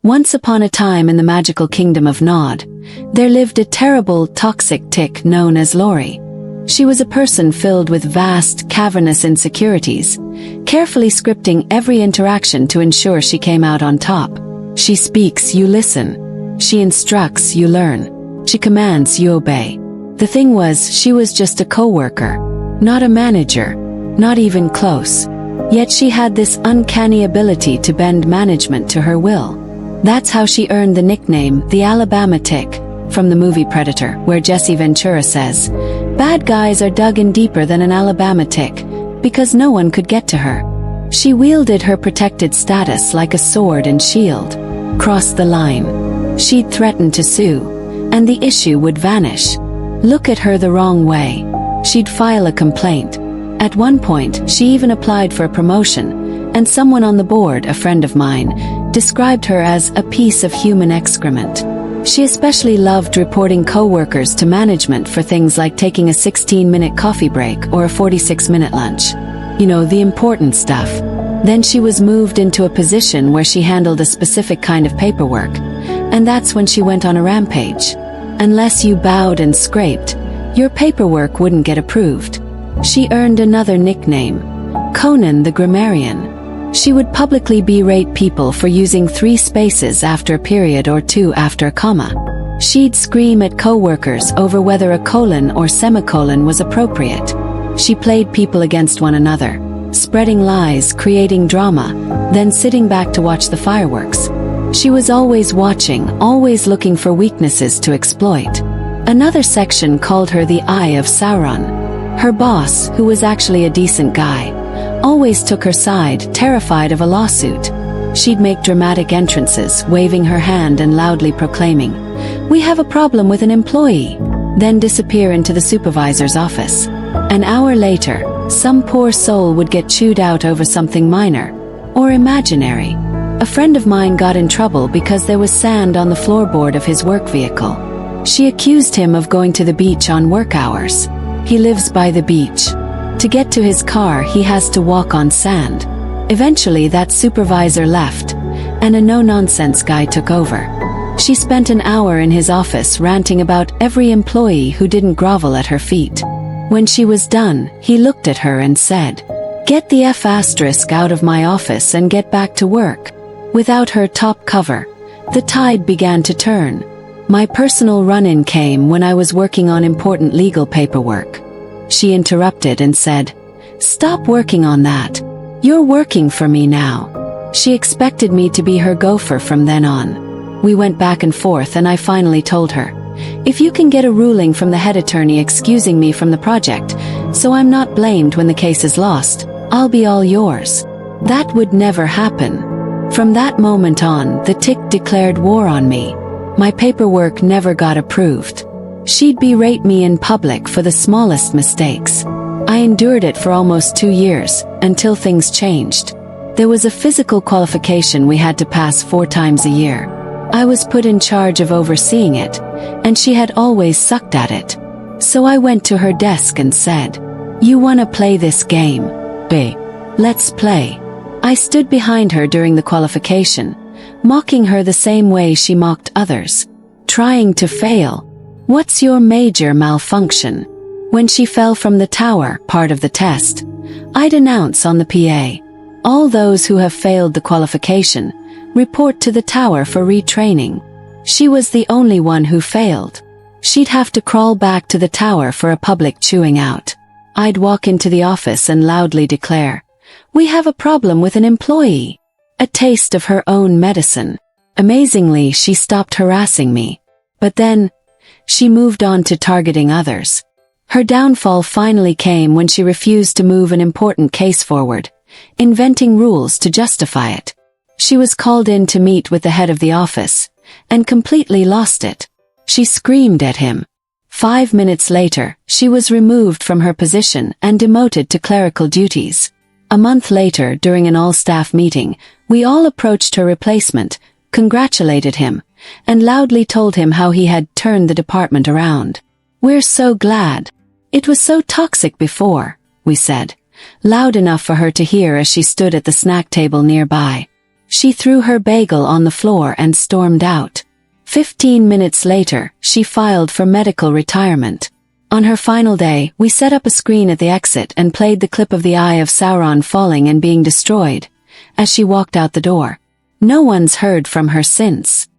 Once upon a time in the magical kingdom of Nod, there lived a terrible, toxic tick known as Lori. She was a person filled with vast, cavernous insecurities, carefully scripting every interaction to ensure she came out on top. She speaks, you listen. She instructs, you learn. She commands, you obey. The thing was, she was just a co-worker, not a manager, not even close. Yet she had this uncanny ability to bend management to her will. That's how she earned the nickname, the Alabama Tick, from the movie Predator, where Jesse Ventura says, "Bad guys are dug in deeper than an Alabama tick, because no one could get to her." She wielded her protected status like a sword and shield. Cross the line. She'd threaten to sue, and the issue would vanish. Look at her the wrong way. She'd file a complaint. At one point, she even applied for a promotion, and someone on the board, a friend of mine, described her as a piece of human excrement. She especially loved reporting co-workers to management for things like taking a 16-minute coffee break or a 46-minute lunch. You know, the important stuff. Then she was moved into a position where she handled a specific kind of paperwork, and that's when she went on a rampage. Unless you bowed and scraped, your paperwork wouldn't get approved. She earned another nickname, Conan the Grammarian. She would publicly berate people for using 3 spaces after a period or 2 after a comma. She'd scream at co-workers over whether a colon or semicolon was appropriate. She played people against one another, spreading lies, creating drama, then sitting back to watch the fireworks. She was always watching, always looking for weaknesses to exploit. Another section called her the Eye of Sauron. Her boss, who was actually a decent guy, always took her side, terrified of a lawsuit. She'd make dramatic entrances, waving her hand and loudly proclaiming, "We have a problem with an employee," then disappear into the supervisor's office. An hour later, some poor soul would get chewed out over something minor, or imaginary. A friend of mine got in trouble because there was sand on the floorboard of his work vehicle. She accused him of going to the beach on work hours. He lives by the beach. To get to his car, he has to walk on sand. Eventually, that supervisor left, and a no-nonsense guy took over. She spent an hour in his office ranting about every employee who didn't grovel at her feet. When she was done, he looked at her and said, "Get the F** out of my office and get back to work." Without her top cover, the tide began to turn. My personal run-in came when I was working on important legal paperwork. She interrupted and said, "Stop working on that. You're working for me now." She expected me to be her gopher from then on. We went back and forth and I finally told her, "If you can get a ruling from the head attorney excusing me from the project, so I'm not blamed when the case is lost, I'll be all yours." That would never happen. From that moment on, the tick declared war on me. My paperwork never got approved. She'd berate me in public for the smallest mistakes. I endured it for almost 2 years, until things changed. There was a physical qualification we had to pass 4 times a year. I was put in charge of overseeing it, and she had always sucked at it. So I went to her desk and said, "You wanna play this game? Babe, let's play." I stood behind her during the qualification, mocking her the same way she mocked others. Trying to fail. "What's your major malfunction?" When she fell from the tower, part of the test, I'd announce on the PA, "All those who have failed the qualification, report to the tower for retraining." She was the only one who failed. She'd have to crawl back to the tower for a public chewing out. I'd walk into the office and loudly declare, "We have a problem with an employee." A taste of her own medicine. Amazingly, she stopped harassing me. But then, she moved on to targeting others. Her downfall finally came when she refused to move an important case forward, inventing rules to justify it. She was called in to meet with the head of the office, and completely lost it. She screamed at him. 5 minutes later, she was removed from her position and demoted to clerical duties. A month later, during an all-staff meeting, we all approached her replacement, congratulated him, and loudly told him how he had turned the department around. "We're so glad. It was so toxic before," we said, loud enough for her to hear as she stood at the snack table nearby. She threw her bagel on the floor and stormed out. 15 minutes later, she filed for medical retirement. On her final day, we set up a screen at the exit and played the clip of the Eye of Sauron falling and being destroyed, as she walked out the door. No one's heard from her since.